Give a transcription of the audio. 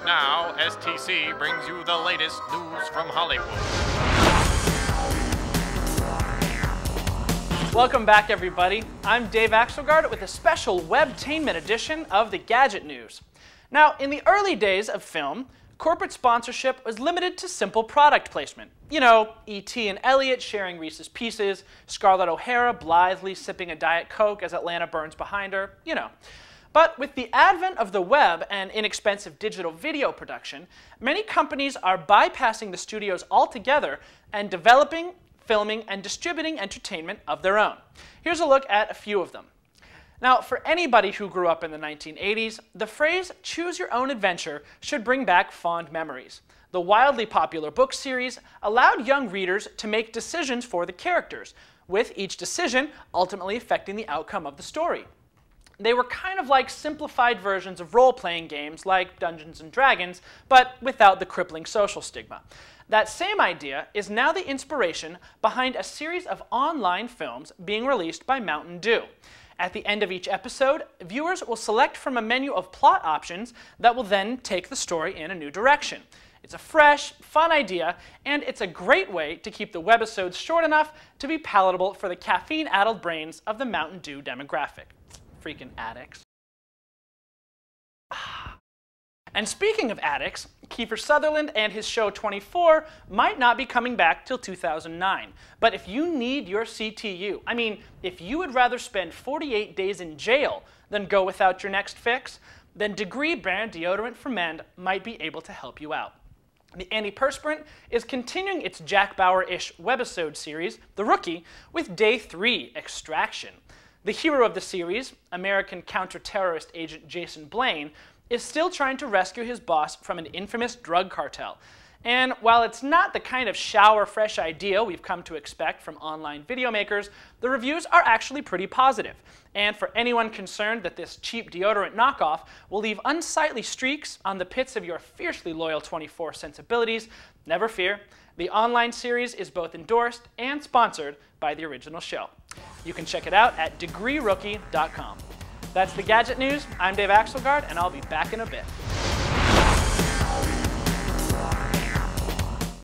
Now, STC brings you the latest news from Hollywood. Welcome back, everybody. I'm Dave Axelgard with a special Webtainment edition of the Gadget News. Now, in the early days of film, corporate sponsorship was limited to simple product placement. You know, E.T. and Elliot sharing Reese's Pieces, Scarlett O'Hara blithely sipping a Diet Coke as Atlanta burns behind her, you know. But with the advent of the web and inexpensive digital video production, many companies are bypassing the studios altogether and developing, filming, and distributing entertainment of their own. Here's a look at a few of them. Now, for anybody who grew up in the 1980s, the phrase "choose your own adventure" should bring back fond memories. The wildly popular book series allowed young readers to make decisions for the characters, with each decision ultimately affecting the outcome of the story. They were kind of like simplified versions of role-playing games like Dungeons & Dragons, but without the crippling social stigma. That same idea is now the inspiration behind a series of online films being released by Mountain Dew. At the end of each episode, viewers will select from a menu of plot options that will then take the story in a new direction. It's a fresh, fun idea, and it's a great way to keep the webisodes short enough to be palatable for the caffeine-addled brains of the Mountain Dew demographic. Freaking addicts. And speaking of addicts, Kiefer Sutherland and his show 24 might not be coming back till 2009. But if you need your CTU, I mean, if you would rather spend 48 days in jail than go without your next fix, then Degree brand deodorant for men might be able to help you out. The antiperspirant is continuing its Jack Bauer-ish webisode series, The Rookie, with Day 3, Extraction. The hero of the series, American counter-terrorist agent Jason Blaine, is still trying to rescue his boss from an infamous drug cartel. And while it's not the kind of shower-fresh idea we've come to expect from online video makers, the reviews are actually pretty positive. And for anyone concerned that this cheap deodorant knockoff will leave unsightly streaks on the pits of your fiercely loyal 24 sensibilities, never fear. The online series is both endorsed and sponsored by the original show. You can check it out at degreerookie.com. That's the Gadget News. I'm Dave Axelgard, and I'll be back in a bit.